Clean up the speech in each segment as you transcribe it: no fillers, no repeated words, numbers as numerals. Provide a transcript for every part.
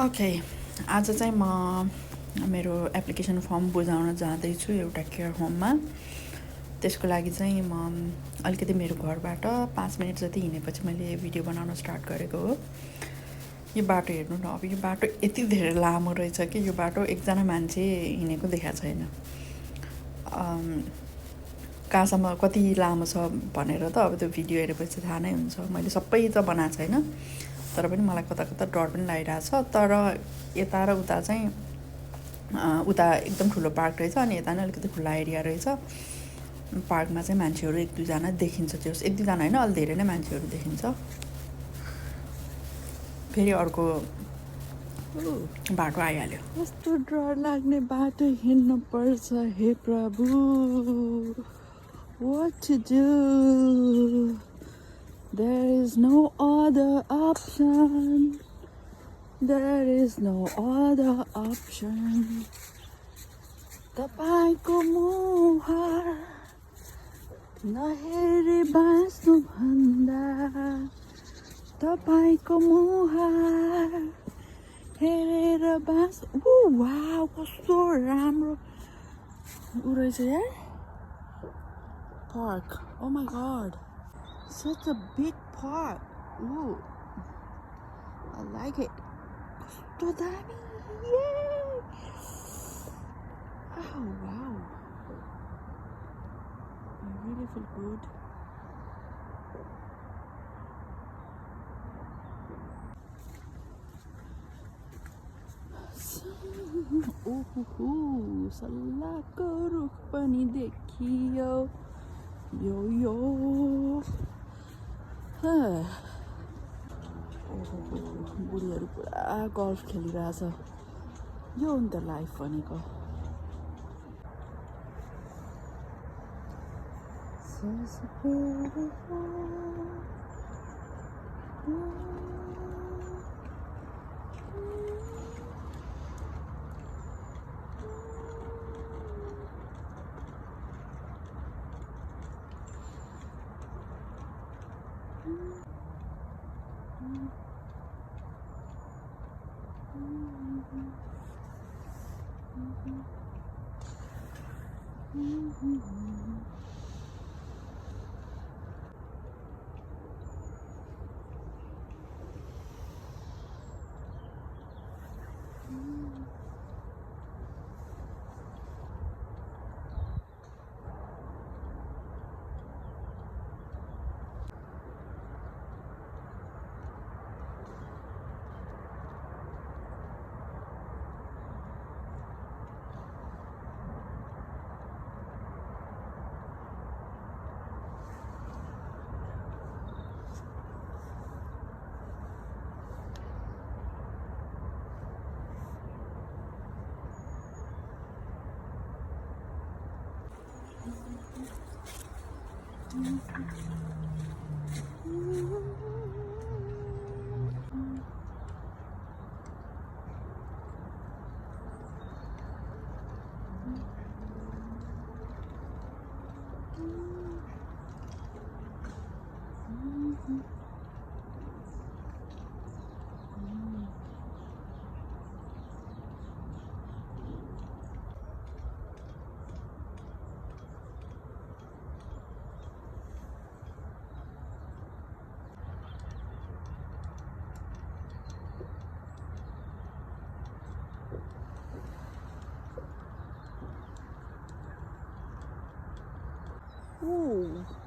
Okay आज चाहिँ म मेरो एप्लिकेसन फर्म बुझाउन जाँदैछु एउटा केयर होममा। त्यसको लागि चाहिँ म अलिकति मेरो घरबाट 5 मिनट जति हिँडेपछि मैले भिडियो बनाउन स्टार्ट गरेको हो। यो बाटो हेर्नु न, अब यो बाटो यति धेरै लामो रहेछ कि यो बाटो एकजना मान्छे हिँडेको देखाएको छैन। कहाँसम्म कति लामो छ भनेर त अब त्यो भिडियो हेरेपछि थाहा नै हुन्छ। मैले सबै त बनाएको छैन, तर पनि मलाई कता कता डर पनि लागिरहेछ। तर यता र उता चाहिँ उता एकदम ठुलो पार्क रहेछ, अनि यता नै अलिकति खुल्ला एरिया रहेछ। पार्कमा चाहिँ मान्छेहरू 1-2जना देखिन्छ। त्यो 1-2जना होइन, अलि धेरै नै मान्छेहरू देखिन्छ। फेरि अर्को बाटो आइहाल्यो। कस्तो डर लाग्ने बाटो हिँड्नु पर्छ हे प्रभु, what to do? There is no other option. There is no other option. तपाईको मुहार नहेरी बाँच्नु भन्दा, तपाईको मुहार हेरेर बाँच। वाउ, कस्तो राम्रो उ रहेछ यार park. Oh my god, such a big park. Ooh, I like it. Kस्तो दामी. Yay! Oh wow, I really feel good. ओहो, सल्लाहको रुख पनि देखियो। यो यो बुढीहरू पुरा गल्फ खेलिरहेछ। यो हो नि त लाइफ भनेको।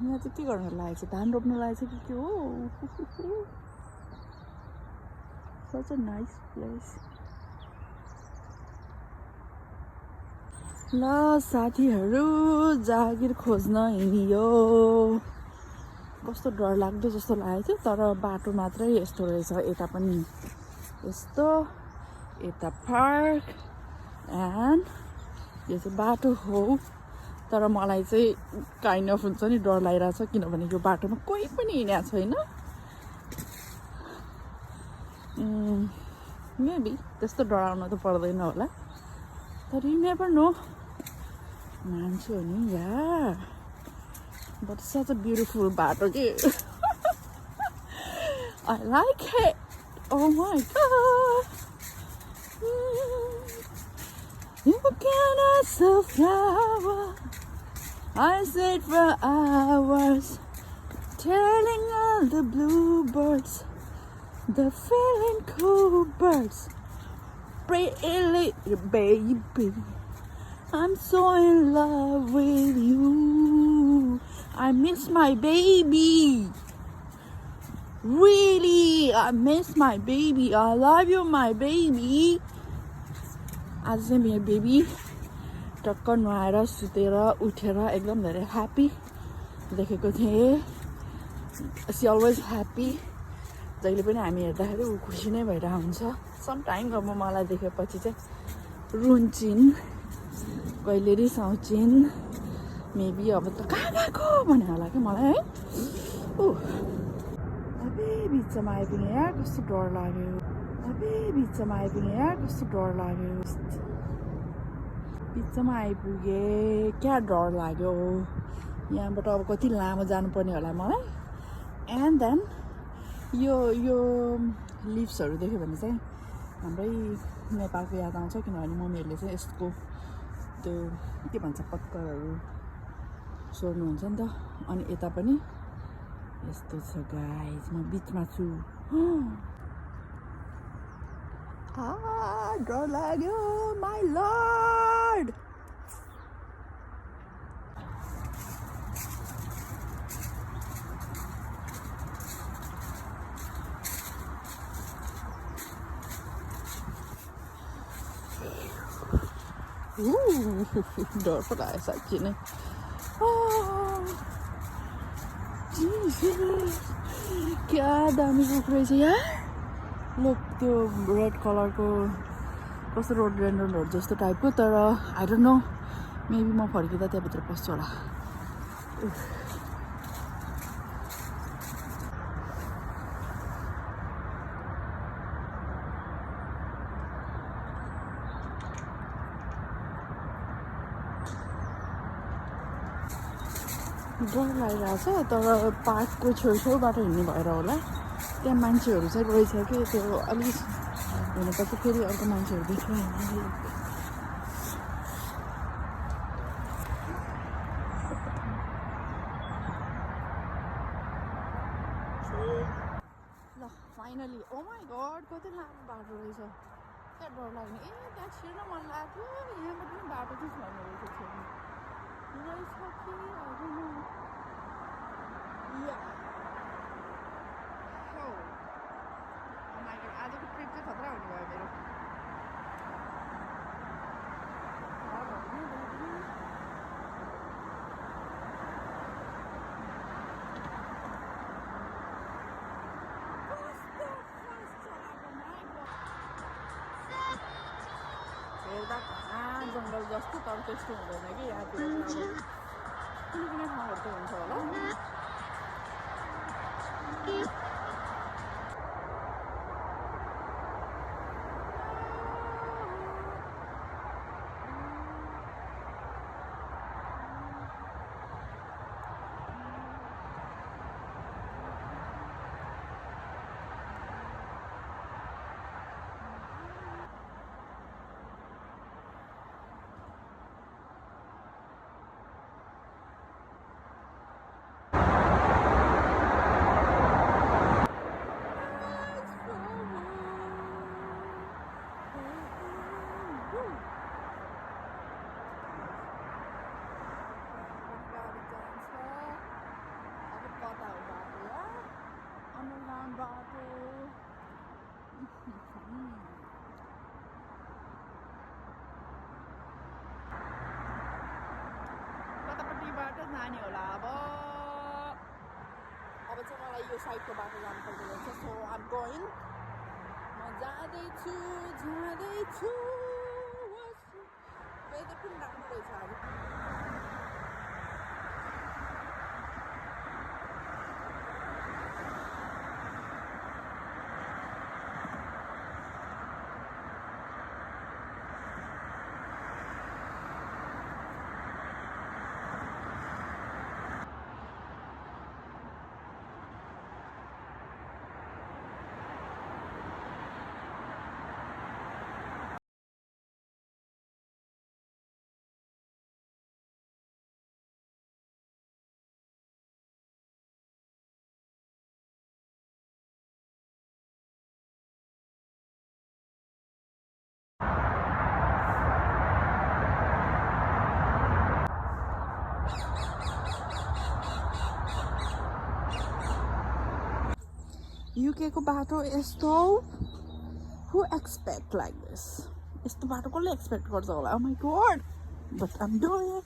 यहाँ चाहिँ के गर्न लागेको छ? धान रोप्न लागेको छ कि के हो? Such a nice place. ल साथीहरू, जागिर खोज्न हिँडियो। कस्तो डर लाग्दो जस्तो लागेको थियो, तर बाटो मात्रै यस्तो रहेछ। यता पनि यस्तो, यता पार्क एन्ड यो चाहिँ बाटो हो। तर मलाई चाहिँ काइन्ड अफ हुन्छ नि डर लागिरहेछ, किनभने यो बाटोमा कोही पनि हिँडेको छैन। मेबी त्यस्तो डराउन त पर्दैन होला, तर यु नेभर नो। मान्छे हो नि यार, बट सच अ ब्युटिफुल बाटो कि। I like it. Oh my god. You can ask a flower. I stayed for hours, telling all the bluebirds, the feeling cool birds. Pretty baby, I'm so in love with you. I miss my baby. Really, I miss my baby. I love you, my baby. आज चाहिँ मेरो baby टक्क नुहाएर सुतेर उठेर एकदम धेरै happy देखेको थिएँ. She always happy. जहिले पनि हामी हेर्दाखेरि ऊ खुसी नै भइरहेको हुन्छ. सम टाइम अब मलाई देखेपछि चाहिँ रुन्छिन्, कहिले रिसाउँछिन्. मेबी अब त कहाँ गएको भन्ने होला कि मलाई है. अबे बिचमा आइपुग्ने यार, कस्तो डर लाग्यो. अबे बिचमा आइपुग्ने यार, कस्तो डर लाग्यो. बिचमा आइपुगे, क्या डर लाग्यो. यहाँबाट अब कति लामो जानुपर्ने होला मलाई. एन्ड देन यो लिभ्सहरू देख्यो भने चाहिँ हाम्रै नेपालको याद आउँछ. किनभने मम्मीहरूले चाहिँ यसको त्यो के भन्छ पत्करहरू सोर्नुहुन्छ नि त. अनि यता पनि यस्तो छ गाइज. म बिचमा छु. डर लाग्यो माई लर्ड. डर पो लाग्यो साँच्ची नै. क्या दामी बुक रहेछ यार. लोक त्यो रेड कलरको कस्तो रोडोडेन्ड्रनहरू जस्तो टाइपको. तर आई डोन्ट नो, मेबी म फर्किँदा त्यहाँभित्र पस्छु होला. डर लागिरहेछ. तर पार्कको छेउछेउबाट हिँड्ने भएर होला. त्यहाँ मान्छेहरू चाहिँ रहेछ कि त्यो अलिक हुनुपर्छ. फेरि अर्को मान्छेहरू देखिरहेको. ल फाइनली. ओ माई गड, कति लामो बाटो रहेछ. क्या डर लाग्ने. त्यहाँ छिर्न मन लाग्यो. यहाँबाट पनि बाटो चाहिँ छैन रहेछ छेउमा. रहेछ कि आजको ट्रिप चाहिँ खतरा हुने भयो मेरो. हेर्दा कहाँ जङ्गल जस्तो, तर त्यस्तो हुँदैन कि यहाँतिर. कुनै कुनै ठाउँहरू त हुन्छ होला. कतापट्टिबाट जाने होला अब. अब चाहिँ मलाई यो साइडको बाटो जानुपर्ने रहेछ. सो आम गोइङ. म जाँदैछु. वेदर पनि राम्रो रहेछ आज. युकेको बाटो यस्तो who expect like this यस्तो बाटो कसले एक्सपेक्ट गर्छ होला oh my god but I'm doing it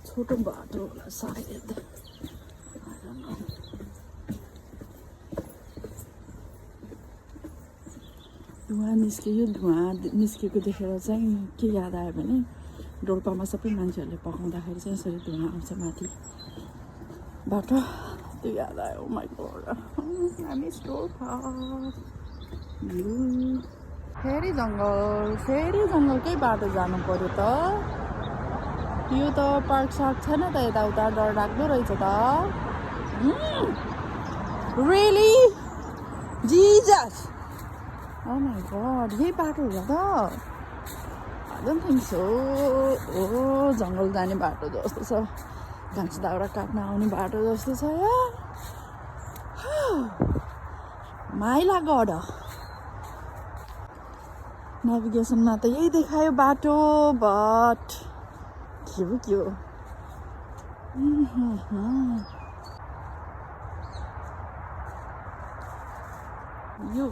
छोटो बाटो होला सायद I don't know धुवा निस्केको देखेर चाहिँ के याद आयो भने डोल्पामा सबै मान्छेहरूले पकाउँदाखेरि चाहिँ यसरी धुवा आउँछ माथिबाट त्यो याद आयो oh my god I miss Dolpa फेरि जङ्गलकै बाटो जानु पर्यो त यो त पार्क सार्क छैन त यताउता डर लाग्दो रहेछ त Really? Jesus! Oh my god, यही बाटो होला त I don't think so. जङ्गल जाने बाटो जस्तो छ घाँस दाउरा काट्न आउने बाटो जस्तो छ यार माइला गड नेभिगेसनमा त यही देखायो बाटो बट के हो यो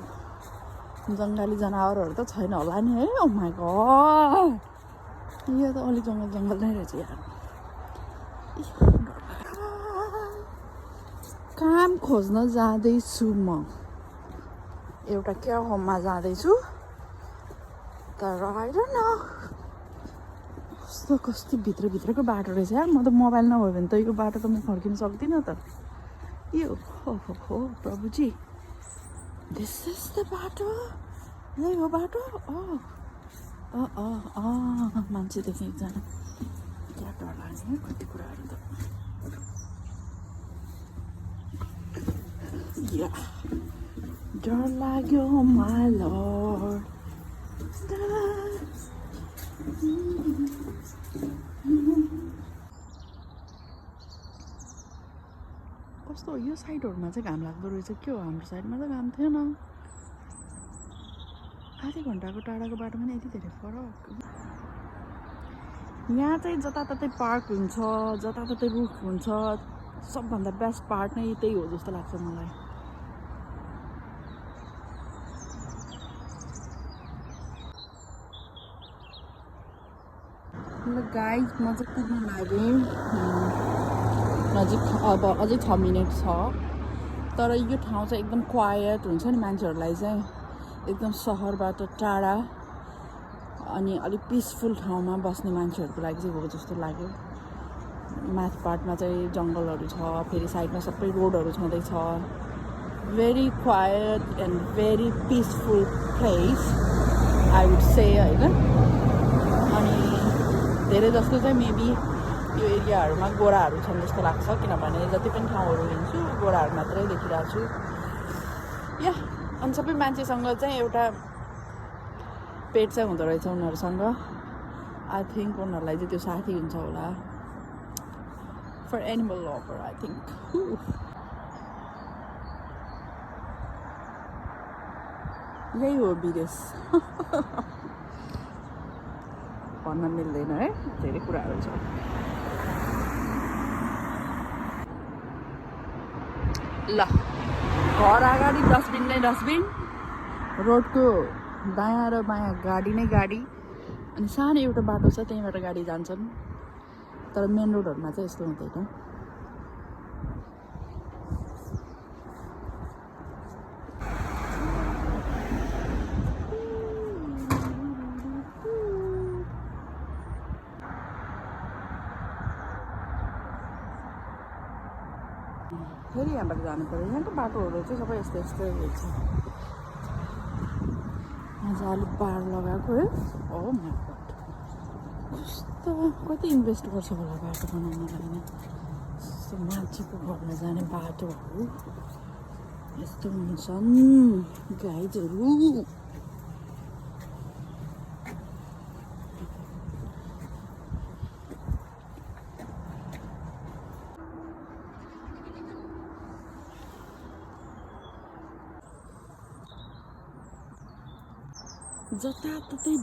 जङ्गली जनावरहरू त छैन होला नि है oh my god यो त अलि जङ्गल नै रहेछ यार काम खोज्न जाँदैछु म एउटा केयर होममा जाँदैछु तर I don't know कस्तो भित्रको बाटो रहेछ यार म त मोबाइल नभयो भने त यो बाटो त म फर्किन सक्दिनँ त यो हो प्रभुजी This is the बाटो यही हो बाटो मान्छे देखेँ एकजना क्या डर लाग्ने कति कुराहरू त डर लाग्यो my lord कस्तो यो साइडहरूमा चाहिँ घाम लाग्दो रहेछ के हो हाम्रो साइडमा त घाम थिएन आधी घन्टाको टाढाको बाटोमा नि यति धेरै फरक यहाँ चाहिँ जताततै पार्क हुन्छ जताततै रुख हुन्छ सबभन्दा बेस्ट पार्ट नै त्यही हो जस्तो लाग्छ मलाई ल गाइस म चाहिँ पुग्न लागेँ नजिक अब अझै 6 मिनट छ तर यो ठाउँ चाहिँ एकदम क्वाइट हुन्छ नि मान्छेहरूलाई चाहिँ एकदम सहरबाट टाढा अनि अलिक पिसफुल ठाउँमा बस्ने मान्छेहरूको लागि चाहिँ हो जस्तो लाग्यो माथि पार्टमा चाहिँ जङ्गलहरू छ फेरि साइडमा सबै रोडहरू छँदैछ very quite and very peaceful place I would say होइन अनि धेरै जस्तो चाहिँ मेबी यो एरियाहरूमा गोराहरू छन् जस्तो लाग्छ किनभने जति पनि ठाउँहरू हिँड्छु गोराहरू मात्रै देखिरहेको छु या अनि सबै मान्छेसँग चाहिँ एउटा पेट चाहिँ हुँदो रहेछ उनीहरूसँग आई थिङ्क उनीहरूलाई चाहिँ त्यो साथी हुन्छ होला for animal lover I think यही हो विदेश भन्न मिल्दैन है धेरै कुराहरू छ ल घर अगाडि डस्टबिन नै डस्टबिन रोडको दायाँ र बायाँ गाडी नै गाडी अनि सानो एउटा बाटो छ त्यहीँबाट गाडी जान्छन् तर मेन रोडहरूमा चाहिँ यस्तो हुँदैन फेरि यहाँबाट जानु पर्यो यहाँको बाटोहरू चाहिँ सबै यस्तै यस्तै हुन्छ मजाले बार लगाएको है ओ माय गॉड कस्तो कति इन्भेस्ट गर्छ होला बाटो बनाउनलाई नै यस्तो मान्छेको घरमा जाने बाटोहरू यस्तो हुन्छन् गाइजहरू जताततै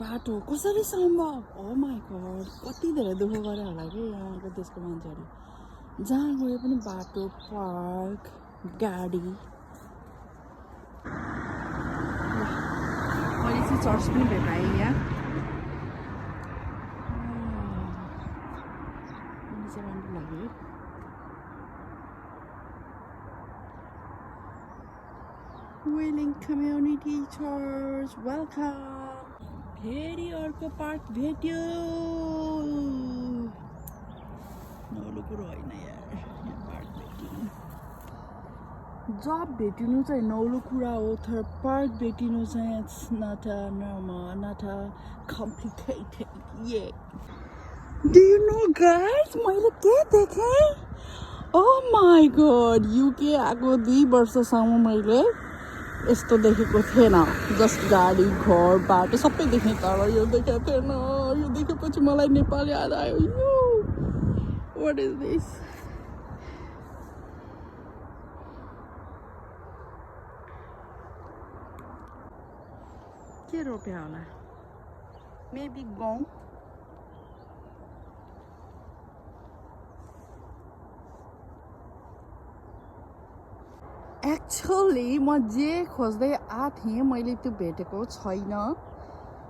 बाटो कसरी सम्भव ओ माई गॉड कति धेरै दुःख गरे होला कि यहाँको देशको मान्छेहरू जहाँ गए पनि बाटो पार्क गाडी मैले चाहिँ चर्च पनि भेटाएँ यहाँ मलाई चाहिँ राम्रो लाग्यो Wheeling Community Church, welcome! फेरि अर्को पार्क भेट्यो नौलो कुरो होइन यार यहाँ पार्क भेटिनु जब भेटिनु चाहिँ नौलो कुरा हो तर पार्क भेटिनु चाहिँ it's not a normal, not a complicated yet. Do you know guys मैले के देखेँ oh my god UK आएको 2 वर्षसम्म मैले यस्तो देखेको थिएन जस्ट गाडी घर बाटो सबै देखेँ तर यो देखेको थिएन यो देखेपछि मलाई नेपाल याद आयो यो व्हाट इज दिस के रोप्या होला मेबी गहुँ एक्चुअली म जे खोज्दै आथेँ मैले त्यो भेटेको छैन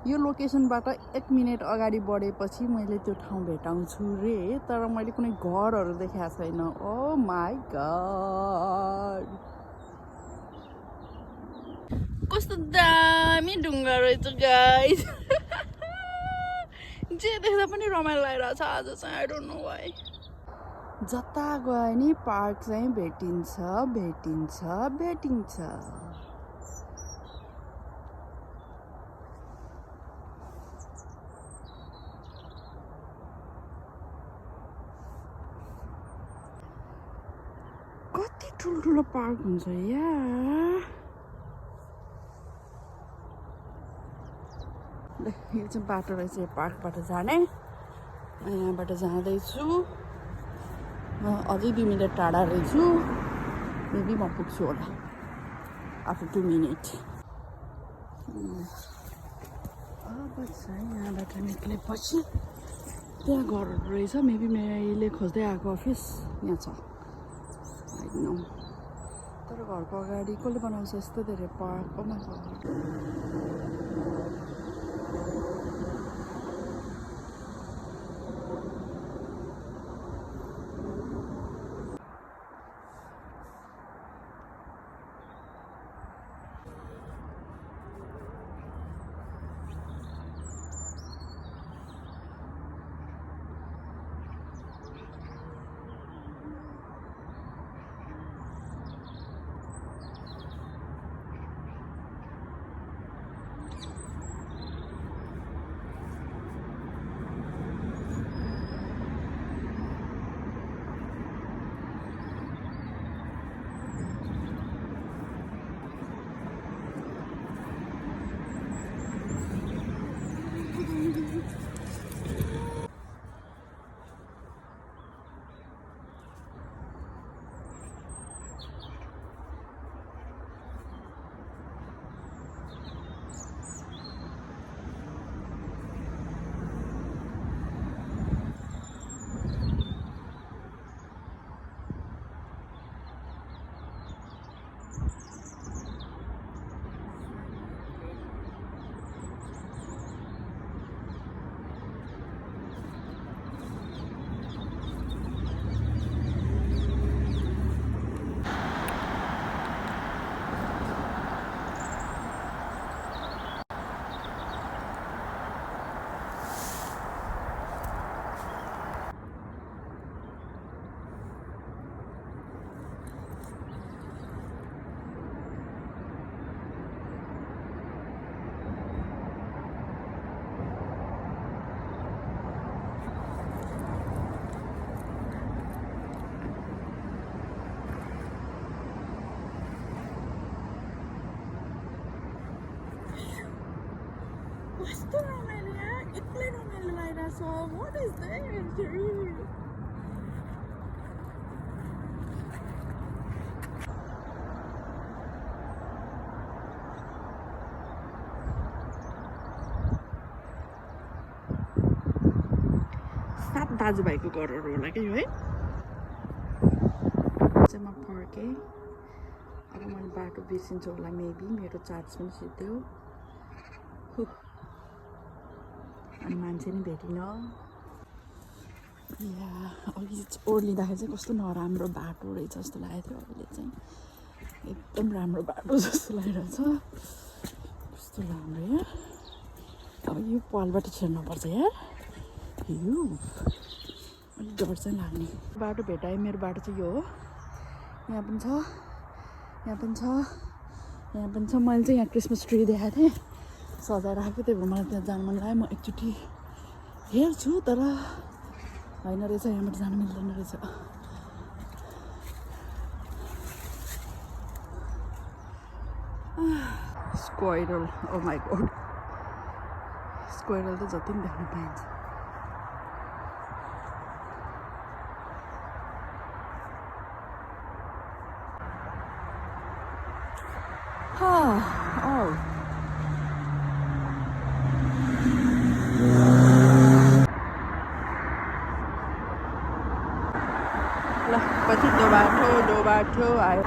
यो लोकेसनबाट 1 मिनेट अगाडि बढेपछि मैले त्यो ठाउँ भेटाउँछु रे तर मैले कुनै घरहरू देखाएको छैन ओ माई गॉड कस्तो दामी ढुङ्गा रहेछ गाइस जे देख्दा पनि रमाइलो लागिरहेछ आज चाहिँ आई डोन्ट नो व्हाई जता गए नि पार्क चाहिँ भेटिन्छ कति ठुल्ठुलो पार्क हुन्छ यार यो चाहिँ बाटो रहेछ पार्कबाट जाने यहाँबाट जाँदैछु अझै 2 मिनट टाढा रहेछु मेबी म पुग्छु होला आफ्टर 2 मिनट अब चाहिँ यहाँबाट निक्लेपछि त्यहाँ घरहरू रहेछ मेबी मैले खोज्दै आएको अफिस यहाँ छ होइन तर घरको अगाडि कसले बनाउँछ यस्तो धेरै पार्क कस्तो रमाइलो यार एक्लै रमाइलो लागिरहेछ व्हाट इज दिस 7 दाजुभाइको घरहरू होला कि यो है चाहिँ म फर्केँ अब मैले बाटो बिर्सिन्छु होला मेबी मेरो चार्ज पनि सिद्धो अनि मान्छे नि भेटिनँ या अघि ओर्लिँदाखेरि चाहिँ कस्तो नराम्रो बाटो रहेछ जस्तो लागेको थियो अहिले चाहिँ एकदम राम्रो बाटो जस्तो लागिरहेछ कस्तो राम्रो यार अब यो पालबाट छिर्नुपर्छ यार यो अलिक डर चाहिँ लाग्ने बाटो भेटाएँ मेरो बाटो चाहिँ यो हो यहाँ पनि छ यहाँ पनि छ यहाँ पनि छ मैले चाहिँ यहाँ क्रिसमस ट्री देखाएको थिएँ सजाएर राखेको त्यही भएर मलाई त्यहाँ जानु मन लाग्यो म एकचोटि हेर्छु तर होइन रहेछ यहाँबाट जानु मिल्दैन रहेछ स्क्वाइरल ओ माई गॉड स्क्वाइरल त जति पनि देख्न पाइन्छ ल पछि दो बाटो आयो